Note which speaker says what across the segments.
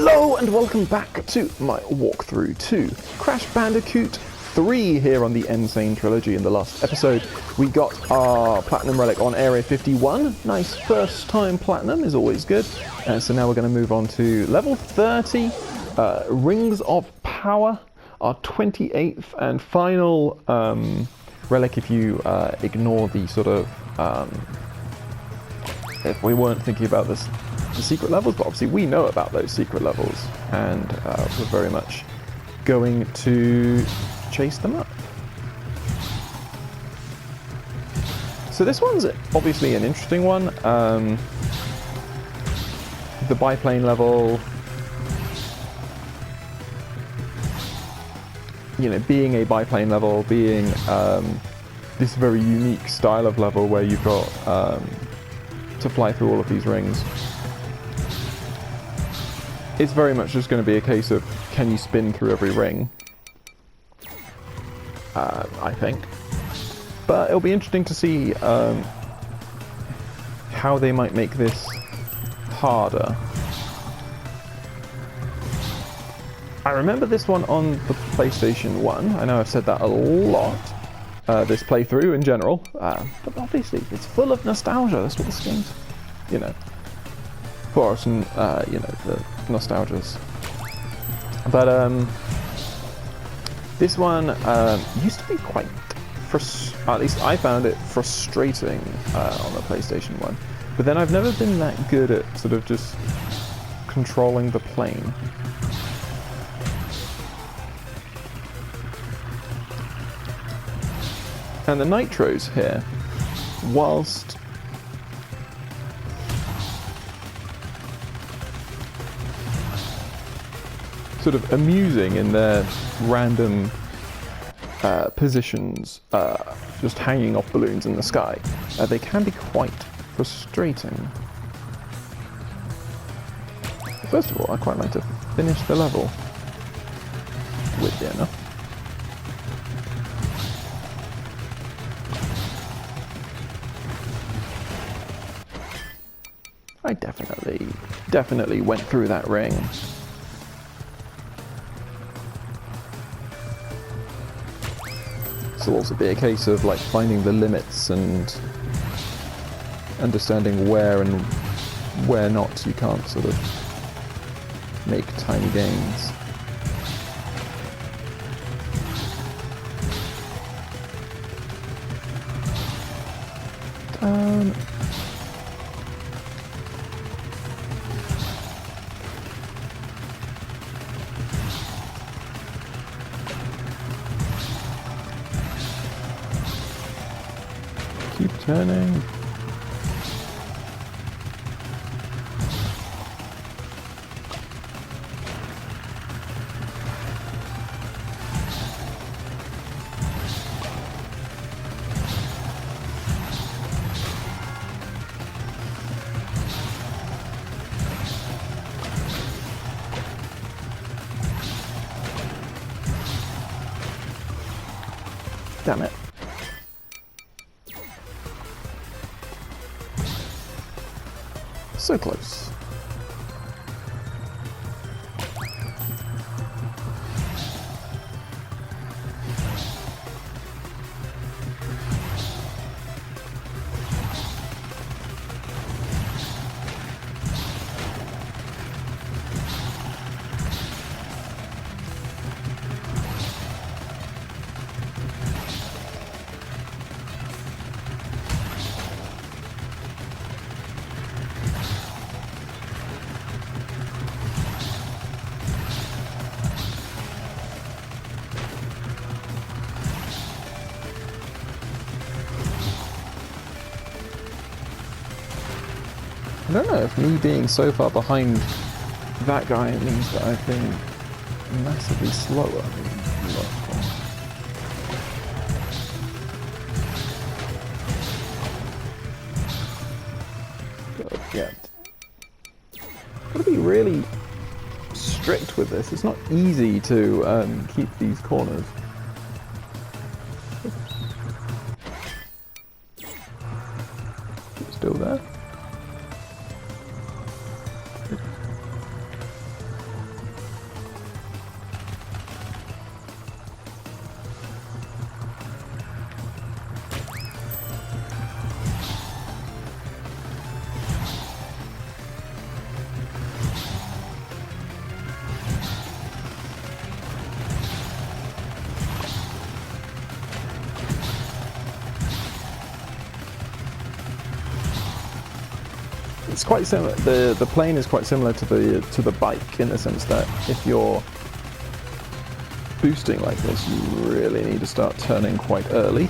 Speaker 1: Hello and welcome back to my walkthrough to Crash Bandicoot 3 here on the Insane Trilogy. In the last episode we got our Platinum Relic on Area 51. Nice first time Platinum is always good. So now we're going to move on to level 30, Rings of Power, our 28th and final relic if you ignore the sort of, if we weren't thinking about this, the secret levels, but obviously we know about those secret levels, and we're very much going to chase them up. So this one's obviously an interesting one. The biplane level, you know, being a biplane level, being this very unique style of level where you've got to fly through all of these rings. It's very much just going to be a case of, can you spin through every ring? I think. But it'll be interesting to see how they might make this harder. I remember this one on the PlayStation 1. I know I've said that a lot, this playthrough in general. But obviously, it's full of nostalgia. That's what this game's, you know, for us, and you know, the nostalgias. But this one used to be quite at least I found it frustrating on the PlayStation 1. But then I've never been that good at sort of just controlling the plane. And the nitros here, whilst sort of amusing in their random positions, just hanging off balloons in the sky, they can be quite frustrating. First of all, I quite like to finish the level with dinner. I definitely went through that ring. This will also be a case of like finding the limits and understanding where and where not you can't sort of make tiny gains. Keep turning. Damn it. So close. I don't know if me being so far behind that guy means that I've been massively slower than the last one. But yeah, gotta be really strict with this. It's not easy to keep these corners. Still there? it's quite similar. The plane is quite similar to the bike in the sense that if you're boosting like this, you really need to start turning quite early.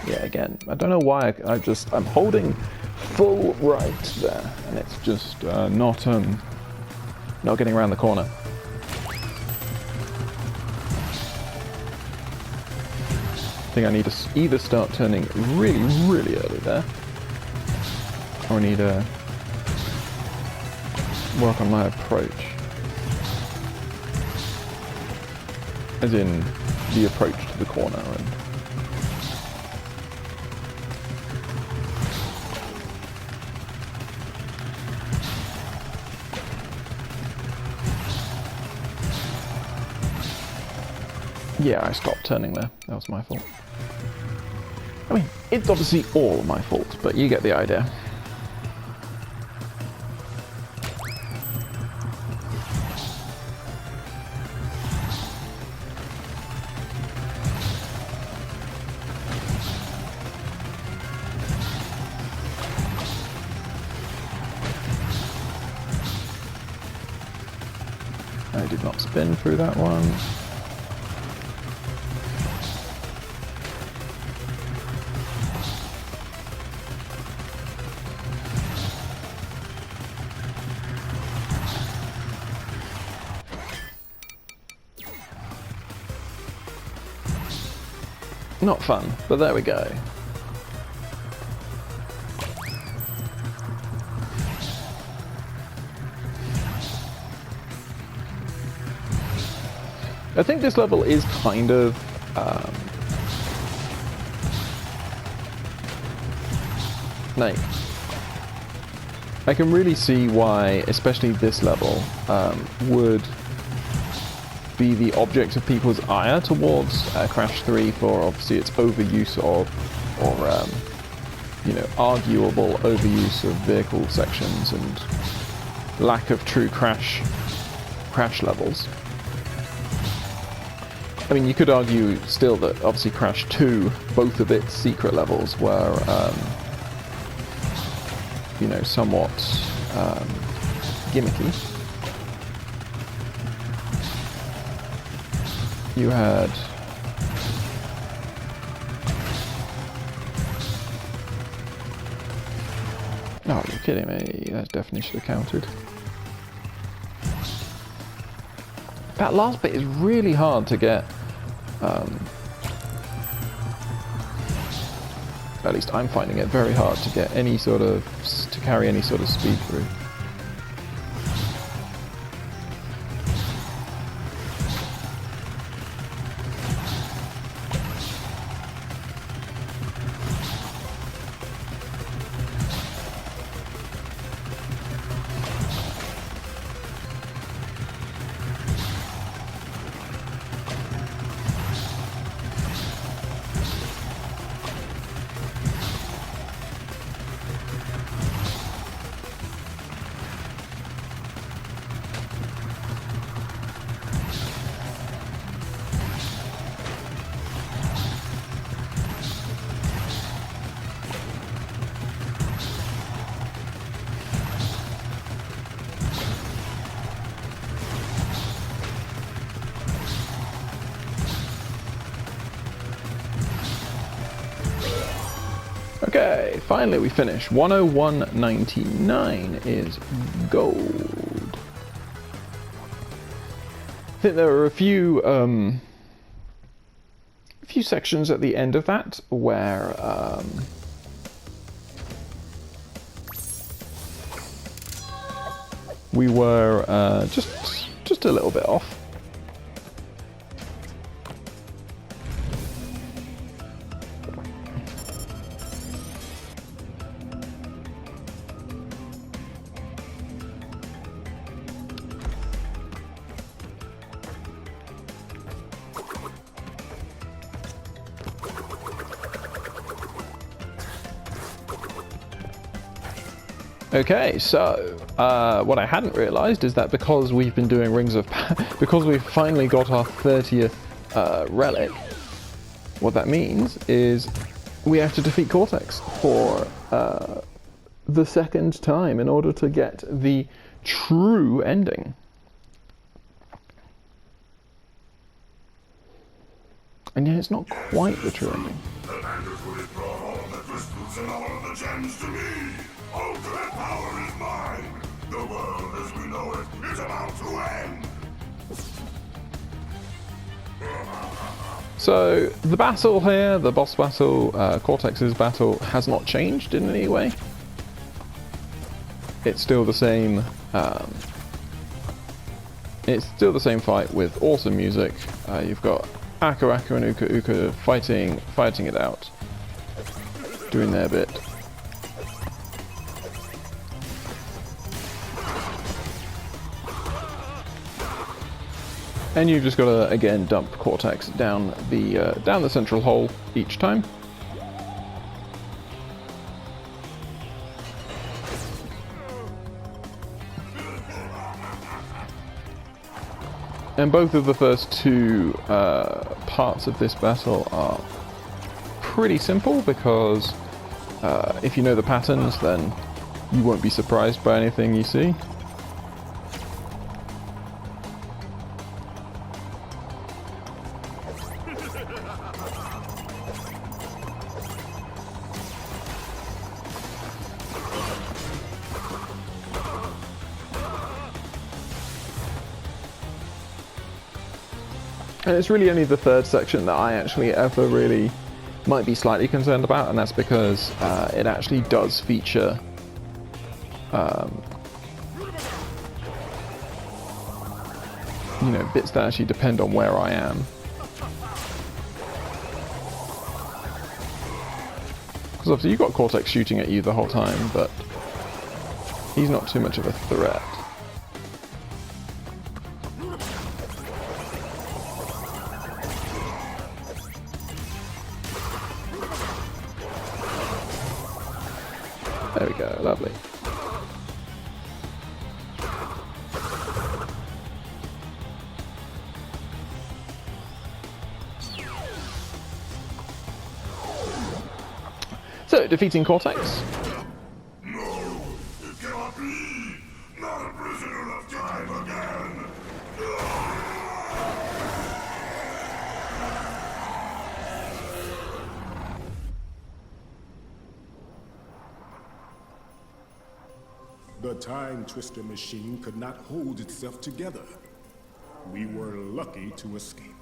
Speaker 1: Yeah, again, I don't know why I'm holding full right there, and it's just not getting around the corner. I think I need to either start turning really, really early there, or I need to work on my approach, as in the approach to the corner. And yeah, I stopped turning there. That was my fault. I mean, it's obviously all my fault, but you get the idea. I did not spin through that one. Not fun, but there we go. I think this level is kind of like, I can really see why, especially this level, would be the object of people's ire towards Crash 3 for obviously its overuse or you know, arguable overuse of vehicle sections and lack of true crash levels. I mean, you could argue still that obviously Crash 2, both of its secret levels were you know, somewhat gimmicky. You had oh, you're kidding me. That definitely should have counted. That last bit is really hard to get. At least I'm finding it very hard to get any sort of to carry any sort of speed through. Okay, finally we finish. 101.99 is gold. I think there are a few sections at the end of that where we were just a little bit off. Okay, so what I hadn't realized is that because we've been doing Rings of because we've finally got our 30th relic, what that means is we have to defeat Cortex for the second time in order to get the true ending. And yet it's not quite the true ending.
Speaker 2: The Bandicoot has brought all the crystals and all of the gems to me. Ultimate power is mine. The world as we know it is about to end.
Speaker 1: So the battle here, the boss battle, Cortex's battle, has not changed in any way. It's still the same. It's still the same fight with awesome music. You've got Aku Aku and Uka Uka fighting it out, doing their bit. And you've just got to again dump Cortex down the central hole each time. And both of the first two parts of this battle are pretty simple because if you know the patterns, then you won't be surprised by anything you see. And it's really only the third section that I actually ever really might be slightly concerned about, and that's because it actually does feature you know, bits that actually depend on where I am. Because obviously you've got Cortex shooting at you the whole time, but he's not too much of a threat. There we go, lovely. So, defeating Cortex.
Speaker 2: No, it cannot be. Not a prisoner of time again.
Speaker 3: The Time Twister machine could not hold itself together. We were lucky to escape.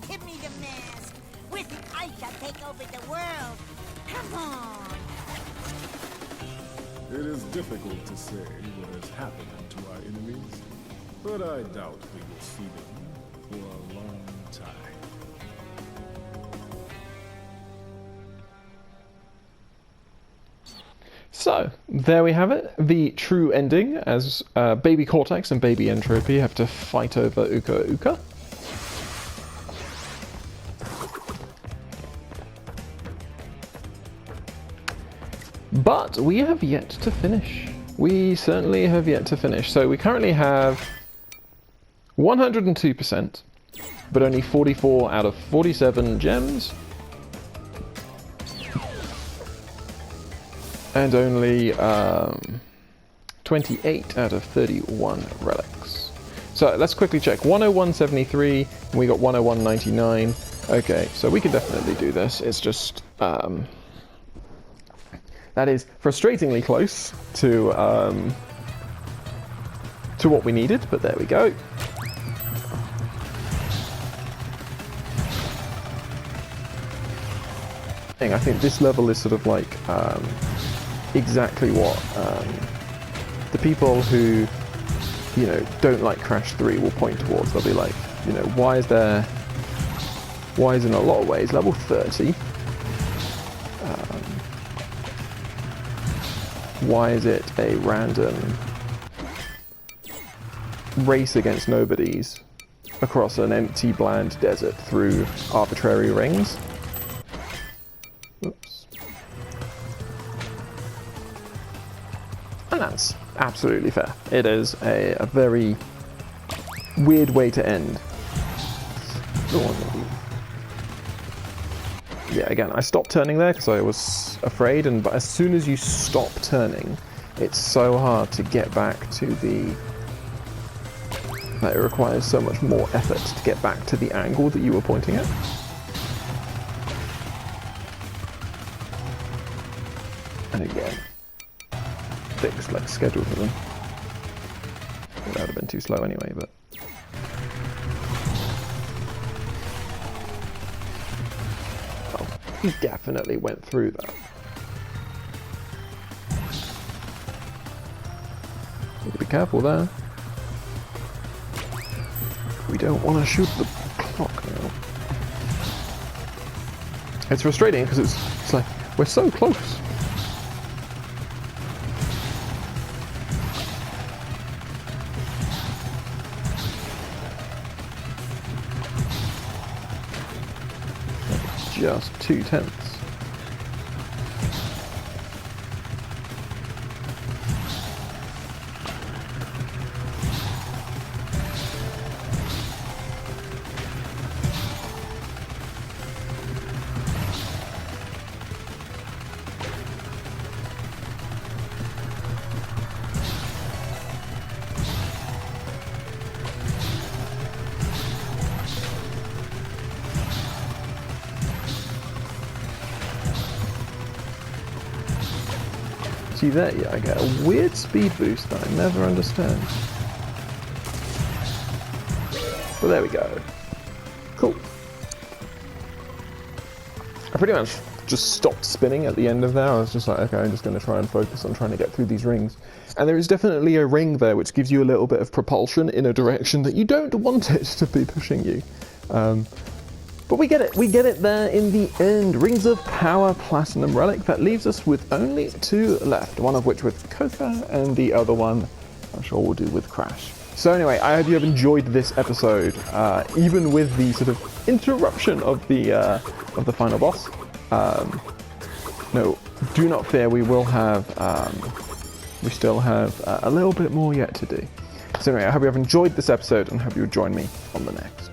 Speaker 4: Give me the mask. With it, I shall take over the world. Come on.
Speaker 3: It is difficult to say what has happened to our enemies, but I doubt we will see them for a long time.
Speaker 1: So, there we have it. The true ending, as Baby Cortex and Baby Entropy have to fight over Uka Uka. But we have yet to finish. We certainly have yet to finish. So we currently have 102%, but only 44 out of 47 gems. And only 28 out of 31 relics. So let's quickly check. 101.73, and we got 101.99. Okay, so we can definitely do this. It's just that is frustratingly close to what we needed, but there we go. I think this level is sort of like exactly what the people who, you know, don't like Crash 3 will point towards. They'll be like, you know, why is in a lot of ways level 30? Why is it a random race against nobodies across an empty, bland desert through arbitrary rings? And that's absolutely fair. It is a very weird way to end. Yeah, again, I stopped turning there because I was afraid, but as soon as you stop turning, it's so hard to get back to the... It requires so much more effort to get back to the angle that you were pointing at. And again, fixed like scheduled for them. That would have been too slow anyway, but... Oh, he definitely went through that. Need to be careful there. We don't want to shoot the clock now. It's frustrating because it's like, we're so close. Just 2/10. See there, yeah, I get a weird speed boost that I never understand. Well, there we go. Cool. I pretty much just stopped spinning at the end of there. I was just like, okay, I'm just going to try and focus on trying to get through these rings. And there is definitely a ring there which gives you a little bit of propulsion in a direction that you don't want it to be pushing you. But we get it there in the end. Rings of Power Platinum Relic. That leaves us with only 2 left, one of which with Kofa and the other one I'm sure we'll do with Crash. So anyway, I hope you have enjoyed this episode, even with the sort of interruption of the final boss. No, do not fear, we will have, we still have a little bit more yet to do. So anyway, I hope you have enjoyed this episode and hope you'll join me on the next.